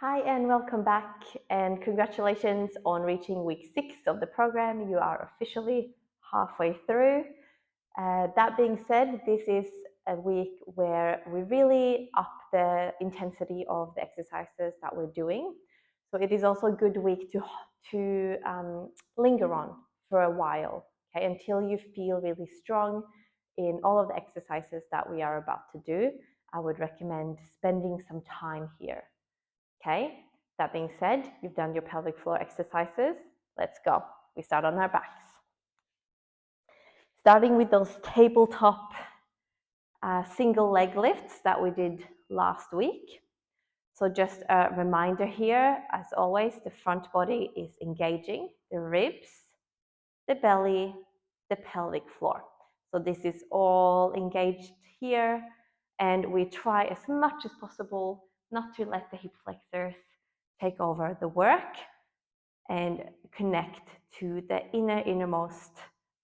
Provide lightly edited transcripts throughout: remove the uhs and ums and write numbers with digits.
Hi and welcome back, and congratulations on reaching week 6 of the program. You are officially halfway through. That being said, this is a week where we really up the intensity of the exercises that we're doing. So it is also a good week to linger on for a while, okay, until you feel really strong in all of the exercises that we are about to do. I would recommend spending some time here. Okay, that being said, you've done your pelvic floor exercises. Let's go. We start on our backs. Starting with those tabletop single leg lifts that we did last week. So just a reminder here, as always, the front body is engaging, the ribs, the belly, the pelvic floor. So this is all engaged here, and we try as much as possible not to let the hip flexors take over the work and connect to the innermost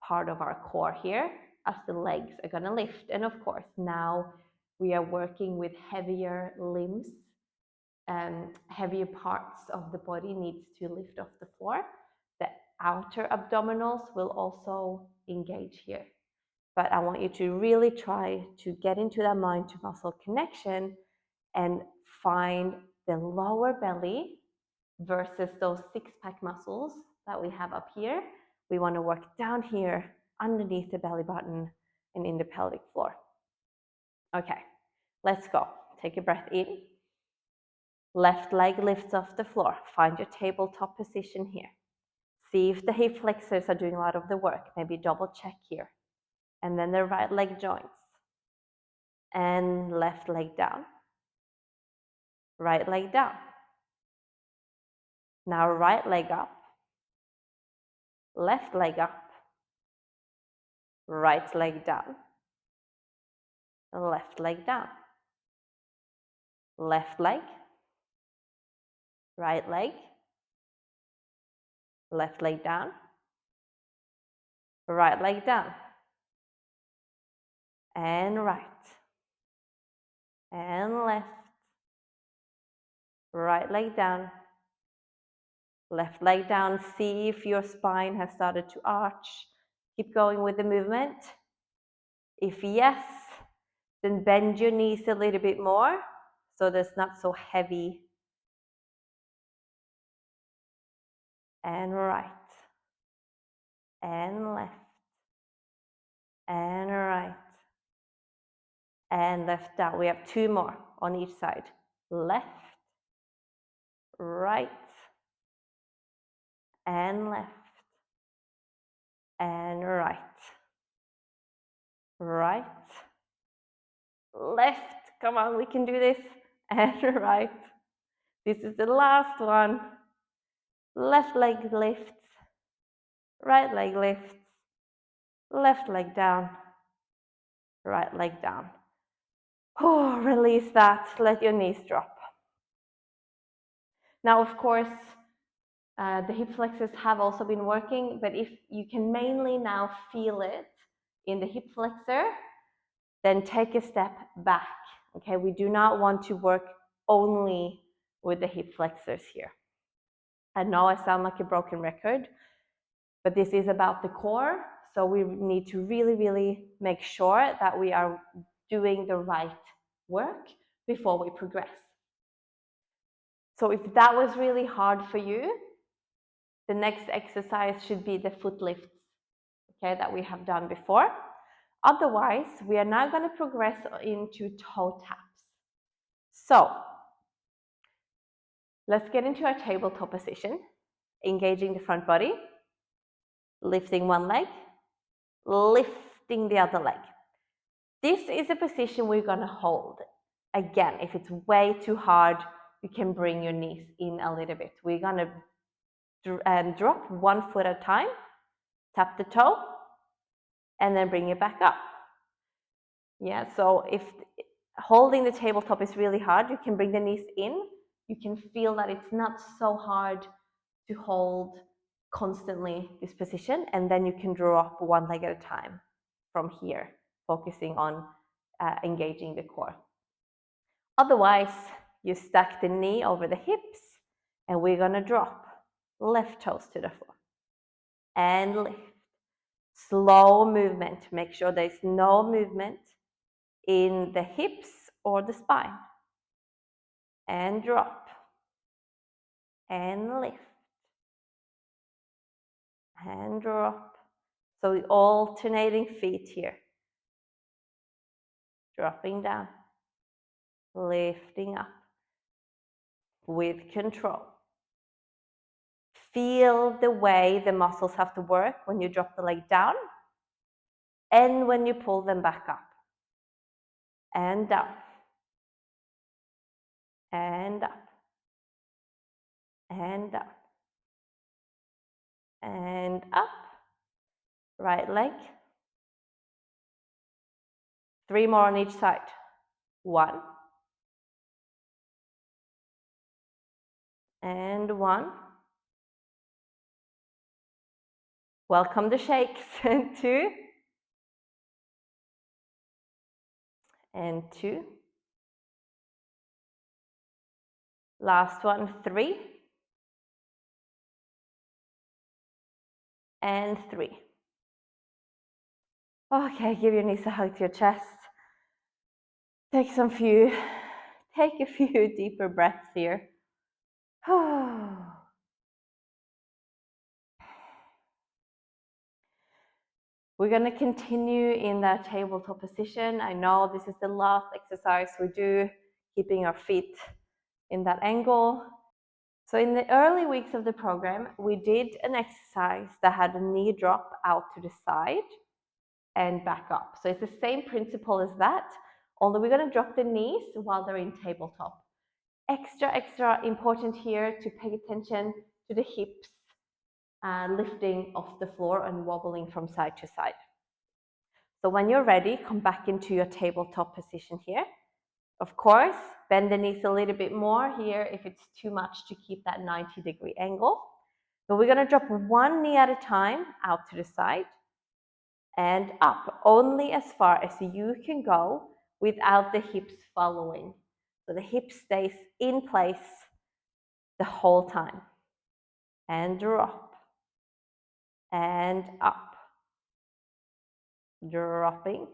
part of our core here as the legs are going to lift. And of course, now we are working with heavier limbs, heavier parts of the body needs to lift off the floor. The outer abdominals will also engage here. But I want you to really try to get into that mind to muscle connection and find the lower belly versus those six-pack muscles that we have up here. We want to work down here underneath the belly button and in the pelvic floor. Okay, let's go. Take a breath in. Left leg lifts off the floor. Find your tabletop position here. See if the hip flexors are doing a lot of the work. Maybe double check here. And then the right leg joins. And left leg down. Right leg down. Now right leg up. Left leg up. Right leg down. Left leg down. Left leg. Right leg. Left leg down. Right leg down. And right. And left. Right leg down. Left leg down. See if your spine has started to arch. Keep going with the movement. If yes, then bend your knees a little bit more so that's not so heavy. And right. And left. And right. And left down. We have two more on each side. Left, right, and left, and right, right, left. Come on, we can do this. And right. This is the last one. Left leg lifts, right leg lifts, left leg down, right leg down. Oh, release that. Let your knees drop. Now, of course, the hip flexors have also been working, but if you can mainly now feel it in the hip flexor, then take a step back. Okay, we do not want to work only with the hip flexors here. I know I sound like a broken record, but this is about the core, so we need to really, really make sure that we are doing the right work before we progress. So if that was really hard for you, the next exercise should be the foot lifts, okay, that we have done before. Otherwise, we are now going to progress into toe taps. So let's get into our tabletop position, engaging the front body, lifting one leg, lifting the other leg. This is a position we're going to hold. Again, if it's way too hard, you can bring your knees in a little bit. We're going to drop one foot at a time, tap the toe, and then bring it back up. Yeah, so if holding the tabletop is really hard, you can bring the knees in. You can feel that it's not so hard to hold constantly this position, and then you can drop one leg at a time from here, focusing on engaging the core. Otherwise, You stack the knee over the hips, and we're gonna drop left toes to the floor. And lift. Slow movement. Make sure there's no movement in the hips or the spine. And drop. And lift. And drop. So alternating feet here. Dropping down. Lifting up. With control. Feel the way the muscles have to work when you drop the leg down and when you pull them back up. And down. And up. And down. And up. Right leg. 3 more on each side. 1. And 1. Welcome the shakes. And 2. And 2. Last one, 3. And 3. Okay, give your knees a hug to your chest. Take a few deeper breaths here. We're going to continue in that tabletop position. I know this is the last exercise we do, keeping our feet in that angle. So in the early weeks of the program, we did an exercise that had a knee drop out to the side and back up. So it's the same principle as that, only we're going to drop the knees while they're in tabletop. Extra important here to pay attention to the hips lifting off the floor and wobbling from side to side. So when you're ready, come back into your tabletop position here. Of course, bend the knees a little bit more here if it's too much to keep that 90-degree angle. But we're going to drop one knee at a time out to the side and up, only as far as you can go without the hips following. So the hip stays in place the whole time. And drop. And up. Dropping.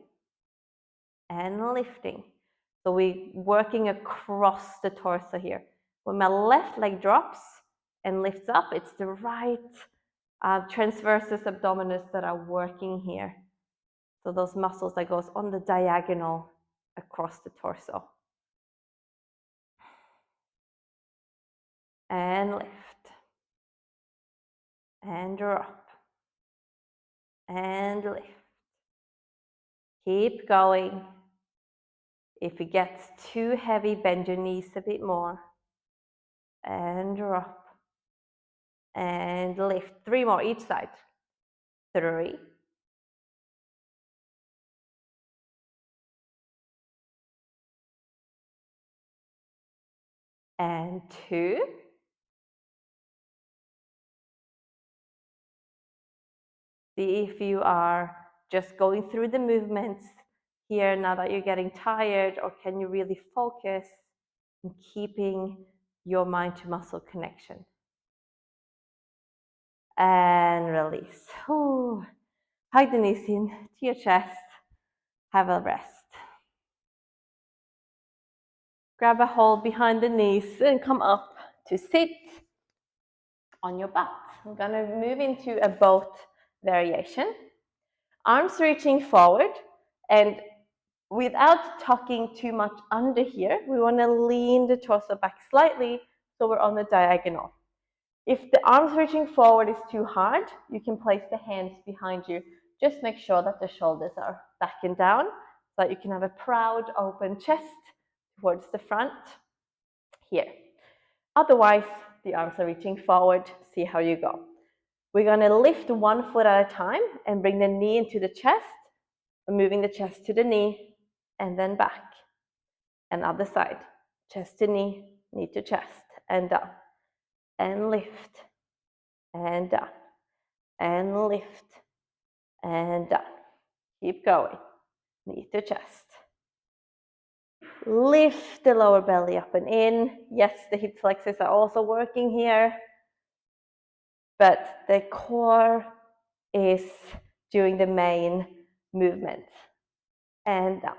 And lifting. So we're working across the torso here. When my left leg drops and lifts up, it's the right transversus abdominis that are working here. So those muscles that goes on the diagonal across the torso. And lift. And drop. And lift. Keep going. If it gets too heavy, bend your knees a bit more. And drop. And lift. 3 more each side. 3. And 2. See if you are just going through the movements here now that you're getting tired, or can you really focus on keeping your mind to muscle connection. And release. Ooh. Hug the knees in to your chest. Have a rest. Grab a hold behind the knees and come up to sit on your butt. We're going to move into a boat variation. Arms reaching forward, and without tucking too much under here, we want to lean the torso back slightly so we're on the diagonal. If the arms reaching forward is too hard, you can place the hands behind you. Just make sure that the shoulders are back and down so that you can have a proud open chest towards the front here. Otherwise, the arms are reaching forward. See how you go. We're going to lift 1 foot at a time and bring the knee into the chest, moving the chest to the knee, and then back. And other side, chest to knee, knee to chest, and down. And lift, and down, and lift, and down. Keep going, knee to chest. Lift the lower belly up and in. Yes, the hip flexors are also working here, but the core is doing the main movement. And down.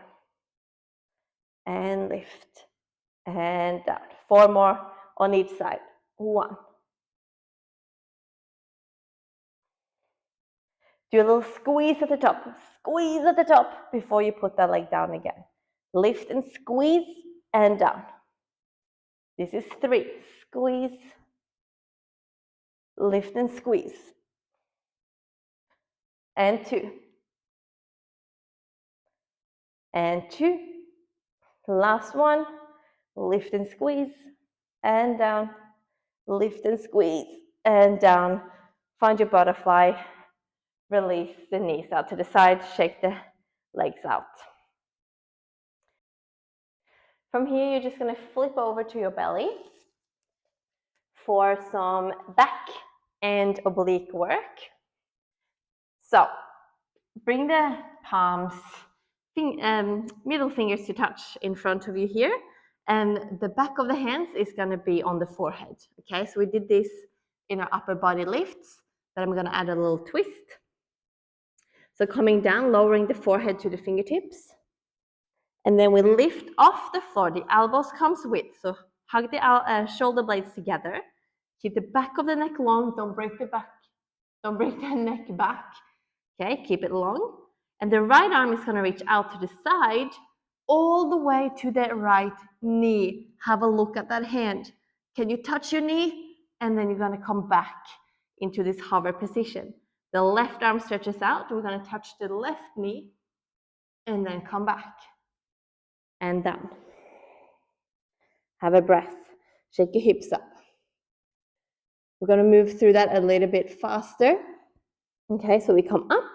And lift. And down. 4 more on each side. 1. Do a little squeeze at the top. Squeeze at the top before you put that leg down again. Lift and squeeze and down. This is 3. Squeeze. Lift and squeeze. And 2. And 2. Last one. Lift and squeeze and down. Lift and squeeze and down. Find your butterfly. Release the knees out to the side. Shake the legs out. From here, you're just going to flip over to your belly for some back and oblique work. So bring the palms, middle fingers to touch in front of you here, and the back of the hands is going to be on the forehead. Okay, so we did this in our upper body lifts, but I'm going to add a little twist. So coming down, lowering the forehead to the fingertips, and then we lift off the floor. The elbows comes with, so hug the shoulder blades together. Keep the back of the neck long. Don't break the back. Don't break the neck back. Okay, keep it long. And the right arm is going to reach out to the side, all the way to the right knee. Have a look at that hand. Can you touch your knee? And then you're going to come back into this hover position. The left arm stretches out. We're going to touch the left knee and then come back. And down. Have a breath. Shake your hips up. We're going to move through that a little bit faster. Okay, so we come up,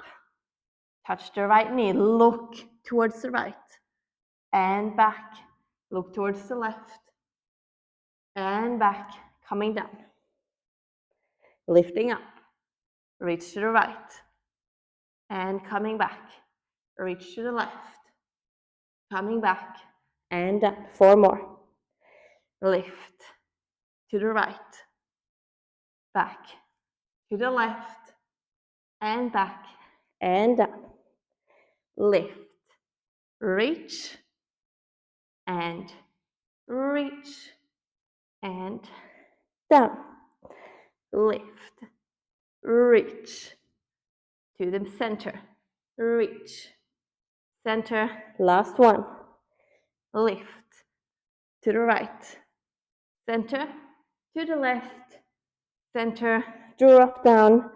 touch the right knee, look towards the right, and back. Look towards the left, and back, coming down. Lifting up, reach to the right, and coming back. Reach to the left, coming back, and down. 4 more. Lift to the right, back, to the left, and back, and down. Lift, reach, and reach, and down. Lift, reach, to the center, reach, center, last one. Lift, to the right, center, to the left, center, drop down,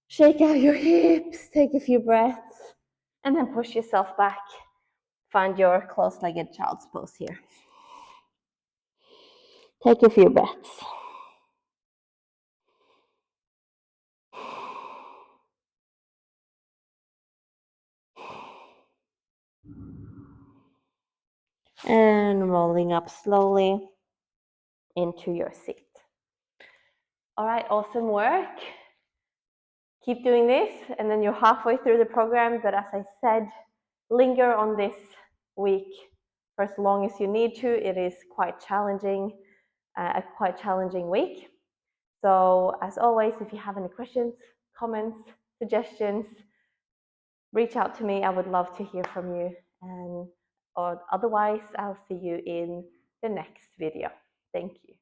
shake out your hips, take a few breaths, and then push yourself back. Find your close-legged child's pose here. Take a few breaths. And rolling up slowly into your seat. All right, awesome work. Keep doing this, and then you're halfway through the program, but as I said, linger on this week for as long as you need to. It is quite challenging, a quite challenging week. So as always, if you have any questions, comments, suggestions, reach out to me. I would love to hear from you. Or otherwise, I'll see you in the next video. Thank you.